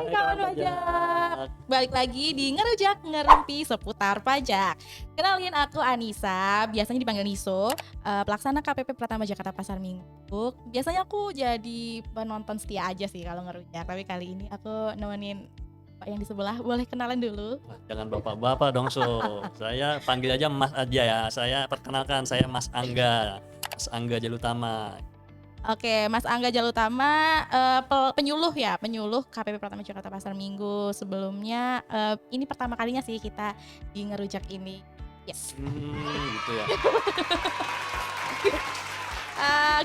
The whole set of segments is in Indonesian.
Hai kawan kawan pajak, pajak. balik lagi di ngerujak ngerumpi seputar pajak. Kenalin aku Anissa, biasanya dipanggil Niso, pelaksana KPP Pratama Jakarta Pasar Minggu. Biasanya aku jadi penonton setia aja sih kalau ngerujak, tapi kali ini aku nemenin Pak yang di sebelah, boleh kenalan dulu? Wah, jangan bapak-bapak dong saya panggil aja Mas aja ya. Saya perkenalkan, saya Mas Angga, Mas Angga Jalutama. Oke, Mas Angga Jalutama, penyuluh ya, penyuluh KPP Pratama Jakarta Pasar Minggu. Sebelumnya, ini pertama kalinya sih kita di ngerujak ini. Yes. Gitu ya.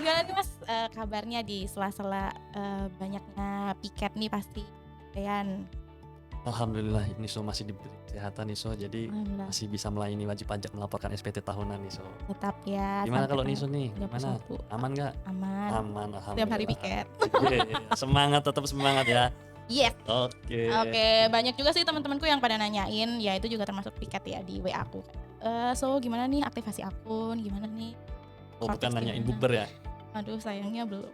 Gimana nih Mas, kabarnya di sela-sela, banyaknya piket nih pasti kecapean? Alhamdulillah ini masih diberi kesehatan nih jadi Alhamdulillah, masih bisa melayani wajib pajak melaporkan SPT tahunan nih tetap ya Gimana sampai kalau tanggal nih, gimana? 31. Aman nggak? Aman, Aman, setiap hari alhamdulillah. piket. Oke, semangat, tetap semangat ya. Yes. Oke. Oke, banyak juga sih teman-temanku yang pada nanyain, ya itu juga termasuk piket ya di WA aku. So gimana nih aktivasi akun, gimana nih Oh, bukan Cortex nanyain gimana? bukber ya? Aduh sayangnya belum.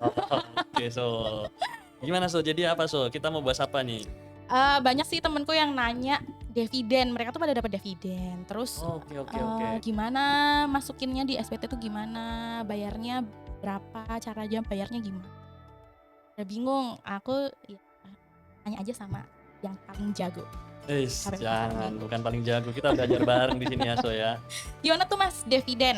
Oh, oke, gimana jadi apa kita mau bahas apa nih? Banyak sih temenku yang nanya dividen, mereka tuh pada dapat dividen. Terus, Oke, oke, oke. gimana masukinnya di SPT tuh gimana, bayarnya berapa, cara aja bayarnya gimana. Udah bingung, aku ya tanya aja sama yang paling jago. KPP Pasar Jangan, Minggu. bukan paling jago, kita belajar bareng di sini ya ya. Gimana tuh Mas dividen?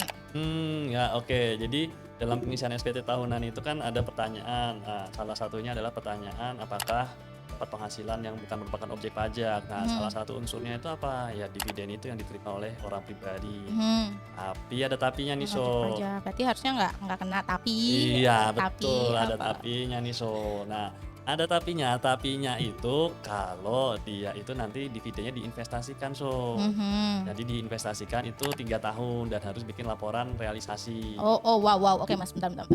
Ya oke. Jadi dalam pengisian SPT tahunan itu kan ada pertanyaan. Nah, salah satunya adalah pertanyaan apakah dapat penghasilan yang bukan merupakan objek pajak. Nah, salah satu unsurnya itu apa? Ya dividen itu yang diterima oleh orang pribadi. Tapi ada tapinya nih Bukan objek pajak, berarti harusnya nggak kena tapi. Iya Tapi betul, ada apa? tapinya nih Nah, ada tapinya itu kalau dia itu nanti dividennya diinvestasikan Jadi diinvestasikan itu 3 tahun dan harus bikin laporan realisasi. Wow, oke Mas, bentar.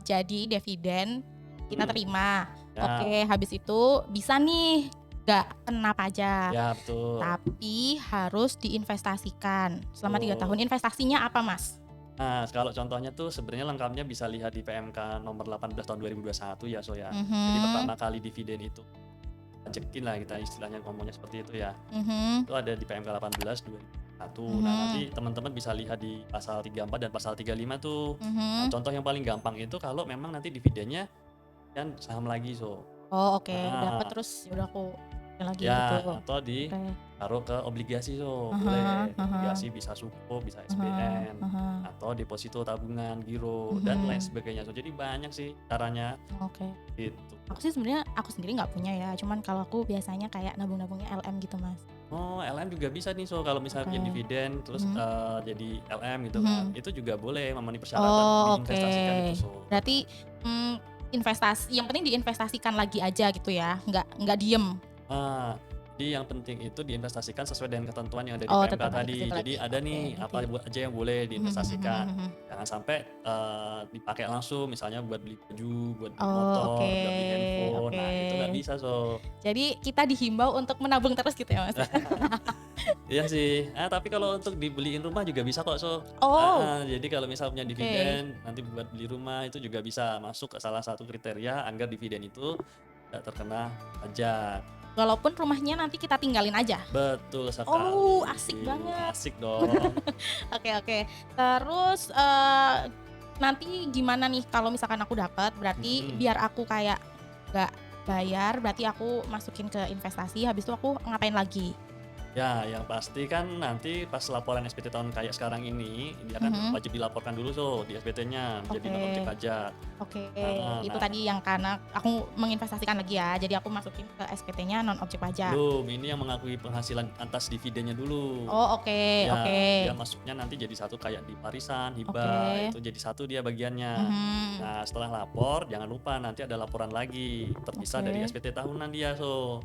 Jadi dividen kita terima, Ya, oke, habis itu bisa nih nggak kena pajak, ya betul. tapi harus diinvestasikan selama 3 Betul. tahun. Investasinya apa Mas? Nah, kalau contohnya tuh sebenarnya lengkapnya bisa lihat di PMK nomor 18 tahun 2021 ya ya. Jadi pertama kali dividen itu pajakin lah kita istilahnya ngomongnya seperti itu ya. Itu ada di PMK 18 2021. Nah, nanti teman-teman bisa lihat di pasal 34 dan pasal 35 tuh. Nah, contoh yang paling gampang itu kalau memang nanti dividennya kan saham lagi Oh oke, dapat Nah, terus ya udah aku ini lagi gitu. ya atau Oke. ditaruh ke obligasi boleh. Obligasi bisa Sukuk, bisa SBN atau deposito tabungan, giro dan lain sebagainya Jadi banyak sih caranya Oke. gitu. Aku sih sebenarnya aku sendiri nggak punya ya, cuman kalau aku biasanya kayak nabung-nabungnya LM gitu Mas. Oh, LM juga bisa nih kalau misalnya punya Oke. dividen terus jadi LM gitu kan. Itu juga boleh memenuhi persyaratan Oh oke. diinvestasikan itu Berarti investasi, yang penting diinvestasikan lagi aja gitu ya, nggak diem. Ah, jadi yang penting itu diinvestasikan sesuai dengan ketentuan yang ada di Oh PMK tetap lagi ke tadi. situ Jadi lagi. ada Oke nih apa berarti. aja yang boleh diinvestasikan. Jangan sampai dipakai langsung misalnya buat beli baju, buat beli Oh motor, buat beli handphone. oke. Nah, itu nggak bisa Jadi kita dihimbau untuk menabung terus gitu ya Mas? Iya sih. Tapi kalau untuk dibeliin rumah juga bisa kok Oh Jadi kalau misalnya punya oke. dividen nanti buat beli rumah itu juga bisa masuk ke salah satu kriteria agar dividen itu tidak terkena pajak. Walaupun rumahnya nanti kita tinggalin aja? Betul Oh sekali. asik banget. Asik dong. Oke. Terus, nanti gimana nih kalau misalkan aku dapat, berarti biar aku kayak nggak bayar, berarti aku masukin ke investasi, habis itu aku ngapain lagi? Ya, yang pasti kan nanti pas laporan SPT tahun kayak sekarang ini, dia kan wajib dilaporkan dulu di SPT-nya menjadi non objek Oke. pajak. Oke, itu Nah, tadi yang karena aku menginvestasikan lagi ya, jadi aku masukin ke SPT-nya non objek pajak. belum, ini yang mengakui penghasilan atas dividennya dulu. Oh oke. Ya, dia masuknya nanti jadi satu kayak di warisan, hibah, Oke. itu jadi satu dia bagiannya. Nah, setelah lapor, jangan lupa nanti ada laporan lagi, terpisah dari Oke. SPT tahunan dia,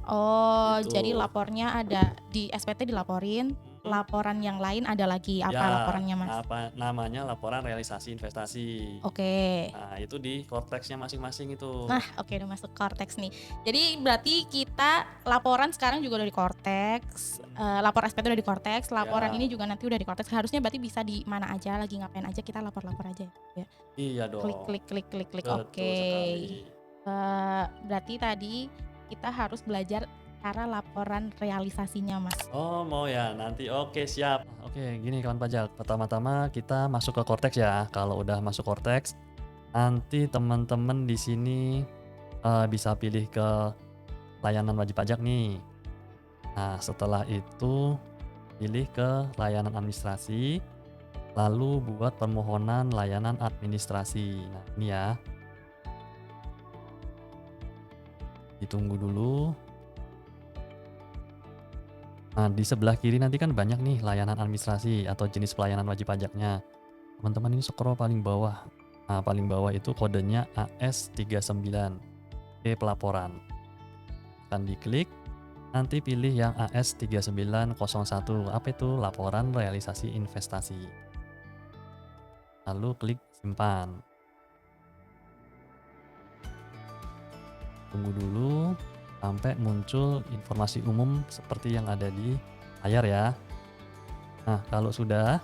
Oh, jadi Gitu. lapornya ada di SPT dilaporin, Mhm. laporan yang lain ada lagi, apa Ya, laporannya Mas? apa namanya laporan realisasi investasi. Oke. Nah, itu di korteksnya masing-masing itu. Nah, oke udah masuk Cortex nih. Jadi berarti kita laporan sekarang juga udah di Cortex, lapor SPT udah di Cortex, laporan Ya, ini juga nanti udah di Cortex. Harusnya berarti bisa di mana aja, lagi ngapain aja kita lapor-lapor aja ya. iya Klik dong. klik klik klik klik. Betul Oke. sekali. Berarti tadi kita harus belajar cara laporan realisasinya, Mas. Oh, mau ya nanti. Oke, siap. Oke, gini kawan pajak. Pertama-tama kita masuk ke Cortex ya. Kalau udah masuk Cortex, nanti teman-teman di sini bisa pilih ke layanan wajib pajak nih. Nah, setelah itu pilih ke layanan administrasi, lalu buat permohonan layanan administrasi. Nah, ini ya. Ditunggu dulu. Nah, di sebelah kiri nanti kan banyak nih layanan administrasi atau jenis pelayanan wajib pajaknya. Teman-teman ini scroll paling bawah. Nah, paling bawah itu kodenya AS39, pelaporan. Akan diklik, nanti pilih yang AS3901, apa itu? Laporan realisasi investasi. Lalu klik simpan. Tunggu dulu sampai muncul informasi umum seperti yang ada di layar ya. Nah, kalau sudah,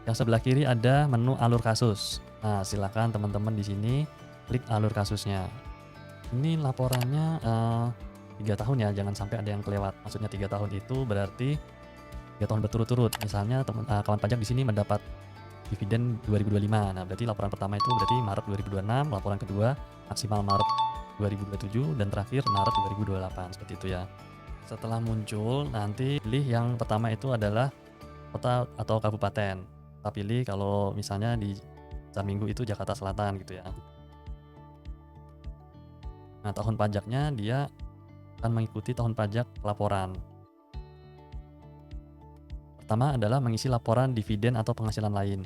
yang sebelah kiri ada menu alur kasus. Nah, silakan teman-teman di sini klik alur kasusnya. Ini laporannya 3 tahun ya, jangan sampai ada yang kelewat. Maksudnya 3 tahun itu berarti 3 tahun berturut-turut. Misalnya kawan pajak di sini mendapat dividen 2025. Nah, berarti laporan pertama itu berarti Maret 2026, laporan kedua maksimal Maret 2027, dan terakhir Maret 2028, seperti itu ya. Setelah muncul, nanti pilih yang pertama itu adalah kota atau kabupaten. Kita pilih kalau misalnya di Minggu itu Jakarta Selatan gitu ya. Nah, tahun pajaknya dia akan mengikuti tahun pajak laporan. Pertama adalah mengisi laporan dividen atau penghasilan lain.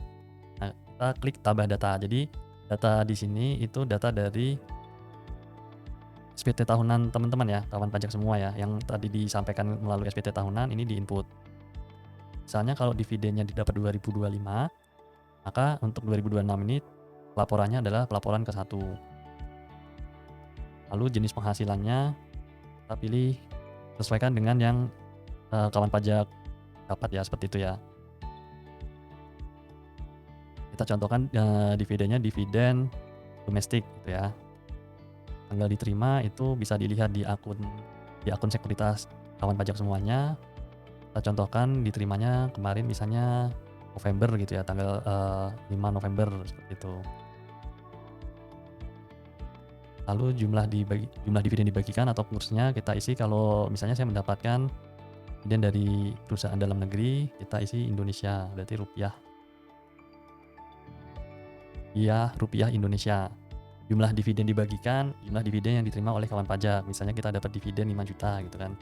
Nah, kita klik tambah data. Jadi data di sini itu data dari SPT tahunan teman-teman ya, kawan pajak semua ya, yang tadi disampaikan melalui SPT tahunan ini diinput. Misalnya kalau dividennya didapat 2025, maka untuk 2026 ini laporannya adalah pelaporan ke-1. Lalu jenis penghasilannya kita pilih sesuaikan dengan yang kawan pajak dapat ya, seperti itu ya. Kita contohkan dividennya dividen domestik gitu ya. Tanggal diterima itu bisa dilihat di akun sekuritas kawan pajak semuanya. Kita contohkan diterimanya kemarin misalnya November gitu ya, tanggal 5 November seperti itu. Lalu jumlah dividen dibagikan atau kursnya kita isi. Kalau misalnya saya mendapatkan dividen dari perusahaan dalam negeri, kita isi Indonesia, berarti rupiah. Iya, rupiah Indonesia. Jumlah dividen dibagikan, jumlah dividen yang diterima oleh kawan pajak. Misalnya kita dapat dividen 5 juta gitu kan.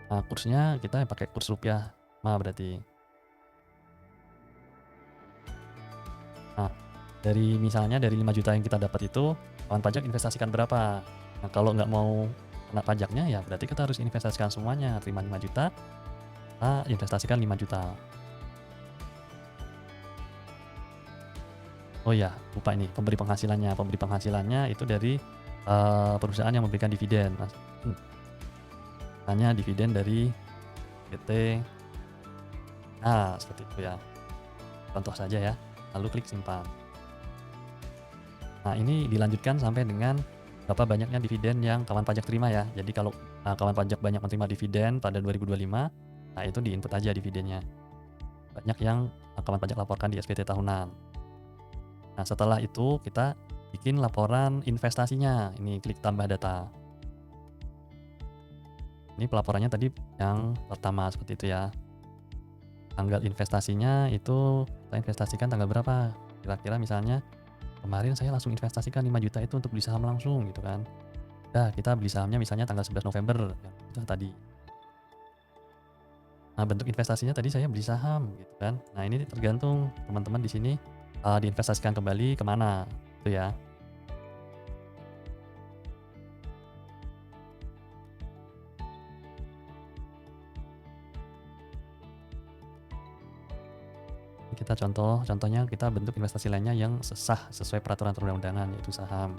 Nah, kursnya kita pakai kurs rupiah berarti. Nah, misalnya dari 5 juta yang kita dapat itu, kawan pajak investasikan berapa? Nah, kalau nggak mau kena pajaknya ya berarti kita harus investasikan semuanya. Terima 5 juta, kita investasikan 5 juta. Oh ya, lupa ini pemberi penghasilannya. Pemberi penghasilannya itu dari perusahaan yang memberikan dividen. Hanya dividen dari PT. Nah, seperti itu ya. Contoh saja ya. Lalu klik simpan. Nah, ini dilanjutkan sampai dengan berapa banyaknya dividen yang kawan pajak terima ya. Jadi kalau kawan pajak banyak menerima dividen pada 2025, nah itu diinput aja dividennya. Banyak yang kawan pajak laporkan di SPT tahunan. Nah, setelah itu kita bikin laporan investasinya. Ini klik tambah data. Ini pelaporannya tadi yang pertama seperti itu ya. Tanggal investasinya itu kita investasikan tanggal berapa? Kira-kira misalnya kemarin saya langsung investasikan 5 juta itu untuk beli saham langsung gitu kan. Nah, kita beli sahamnya misalnya tanggal 11 November itu tadi. Nah, bentuk investasinya tadi saya beli saham gitu kan. Nah, ini tergantung teman-teman di sini diinvestasikan kembali kemana itu ya. Kita contohnya kita bentuk investasi lainnya yang sah sesuai peraturan perundang-undangan, yaitu saham.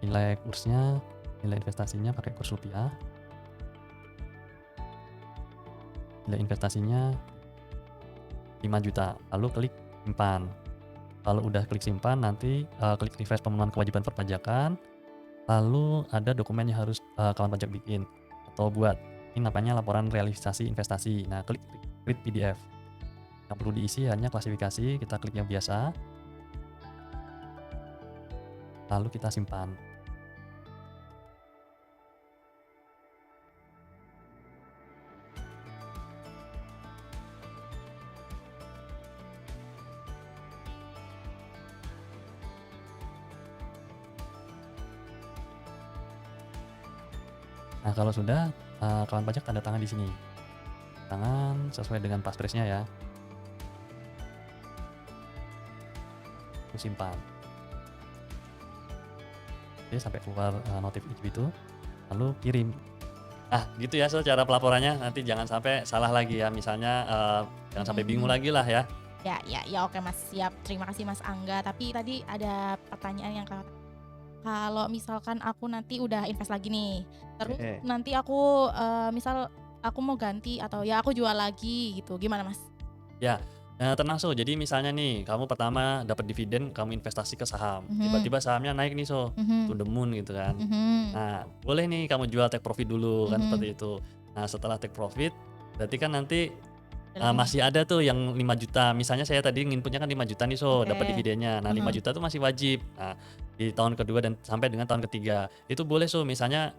Nilai kursnya, nilai investasinya pakai kurs rupiah. Nilai investasinya 5 juta, lalu klik simpan. Kalau udah klik simpan, nanti klik refresh pemenuhan kewajiban perpajakan, lalu ada dokumen yang harus kawan pajak bikin atau buat. Ini namanya laporan realisasi investasi. Nah, klik print PDF. Yang perlu diisi hanya klasifikasi, kita klik yang biasa, lalu kita simpan. Nah, kalau sudah, kawan pajak tanda tangan di sini. Tangan sesuai dengan paspampresnya ya. Lalu simpan. Oke, sampai keluar notif itu, lalu kirim. Gitu ya cara pelaporannya. Nanti jangan sampai salah lagi ya. Misalnya jangan sampai bingung lagi lah ya. Ya, oke Mas, siap. Terima kasih Mas Angga. Tapi tadi ada pertanyaan yang kalau misalkan aku nanti udah invest lagi nih, terus nanti aku misal aku mau ganti atau ya aku jual lagi gitu, gimana Mas? Ya, tenang So. Jadi misalnya nih, kamu pertama dapat dividen, kamu investasi ke saham, tiba-tiba sahamnya naik nih So, to the moon gitu kan. Nah, boleh nih kamu jual take profit dulu kan seperti itu. Nah, setelah take profit, berarti kan nanti masih ada tuh yang 5 juta. Misalnya saya tadi nginputnya kan 5 juta nih So, dapat dividennya. Nah, 5 juta tuh masih wajib. Nah, di tahun kedua dan sampai dengan tahun ketiga itu boleh So, misalnya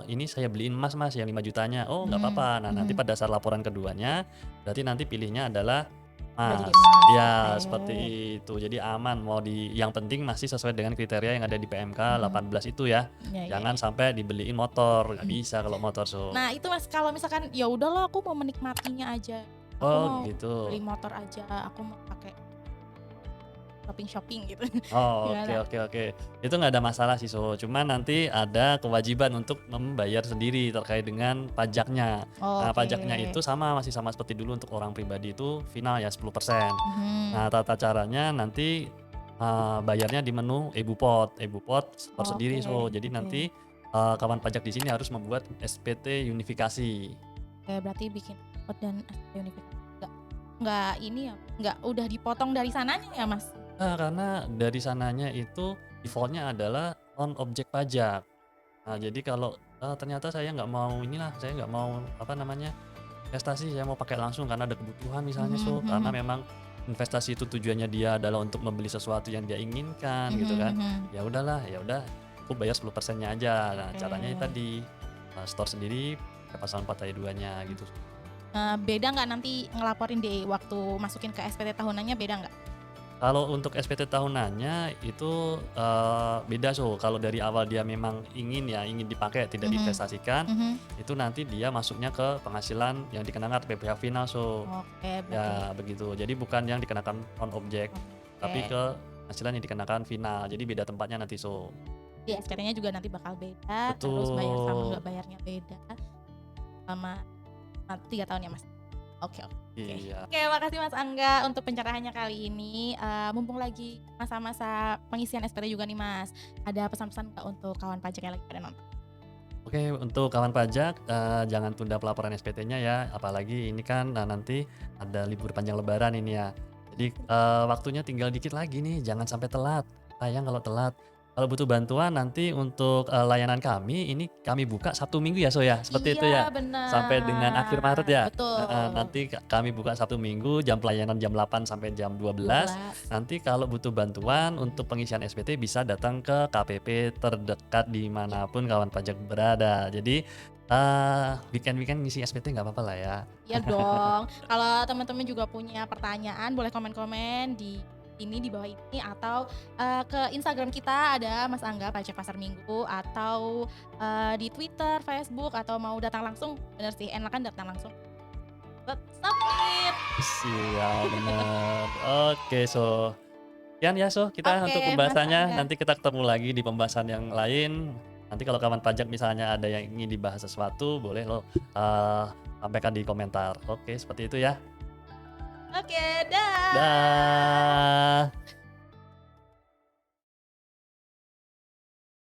ini saya beliin emas Mas yang 5 jutanya. Oh, nggak apa-apa. Nah, nanti pada saat laporan keduanya berarti nanti pilihnya adalah emas. Ya, seperti itu. Jadi aman, mau yang penting masih sesuai dengan kriteria yang ada di PMK 18 itu ya. Jangan sampai dibeliin motor, nggak bisa kalau motor So. Nah, itu Mas, kalau misalkan ya udahlah aku mau menikmatinya aja. Aku mau gitu. beli motor aja, aku mau pakai shopping gitu. Oke. Itu nggak ada masalah sih So. Cuma nanti ada kewajiban untuk membayar sendiri terkait dengan pajaknya. Nah, pajaknya itu masih sama seperti dulu untuk orang pribadi itu final ya 10%. Nah, tata caranya nanti bayarnya di menu e-Bupot tersendiri So. Jadi nanti kawan pajak di sini harus membuat SPT unifikasi. Oke, berarti bikin dan SPT unifikasi nggak ini ya, nggak udah dipotong dari sananya ya Mas? Karena dari sananya itu defaultnya adalah non objek pajak. Nah, jadi kalau ternyata saya nggak mau investasi, saya mau pakai langsung karena ada kebutuhan misalnya So, karena memang investasi itu tujuannya dia adalah untuk membeli sesuatu yang dia inginkan gitu kan. Ya udah aku bayar 10%-nya aja. Nah, caranya tadi store sendiri pasal 4 ayat 2-nya gitu. Beda nggak nanti ngelaporin di waktu masukin ke SPT tahunannya, beda nggak? Kalau untuk SPT tahunannya itu beda So. Kalau dari awal dia memang ingin dipakai tidak diinvestasikan, itu nanti dia masuknya ke penghasilan yang dikenakan PPh final So. Ya begitu. Jadi bukan yang dikenakan non objek, tapi ke penghasilan yang dikenakan final. Jadi beda tempatnya nanti So. Di SPT-nya juga nanti bakal beda. Betul. Terus bayar sama nggak bayarnya beda. Sama 3 tahun ya Mas. Oke. Iya. Oke, makasih Mas Angga untuk pencerahannya kali ini. Mumpung lagi masa-masa pengisian SPT juga nih Mas, ada pesan-pesan nggak untuk kawan pajak yang lagi pada nonton? Oke, untuk kawan pajak jangan tunda pelaporan SPT-nya ya, apalagi ini kan nanti ada libur panjang lebaran ini ya. Jadi waktunya tinggal dikit lagi nih, jangan sampai telat. Sayang kalau telat. Kalau butuh bantuan nanti untuk layanan kami, ini kami buka Sabtu Minggu ya So ya, seperti itu ya. Benar. Sampai dengan akhir Maret ya. Betul. Nanti kami buka Sabtu Minggu, jam pelayanan jam 8 sampai jam 12. Nanti kalau butuh bantuan untuk pengisian SPT bisa datang ke KPP terdekat dimanapun kawan pajak berada. Jadi weekend ngisi SPT nggak apa-apa lah ya. Iya dong. Kalau teman-teman juga punya pertanyaan, boleh komen-komen di bawah ini atau ke Instagram kita ada Mas Angga Pajak Pasar Minggu, atau di Twitter, Facebook, atau mau datang langsung, bener sih enakan datang langsung. Submit. Siap, bener. Oke So, sekian ya So kita untuk pembahasannya. Nanti kita ketemu lagi di pembahasan yang lain. Nanti kalau kawan pajak misalnya ada yang ingin dibahas sesuatu, boleh lo sampaikan di komentar. Oke, seperti itu ya. Oke, dah. Dah.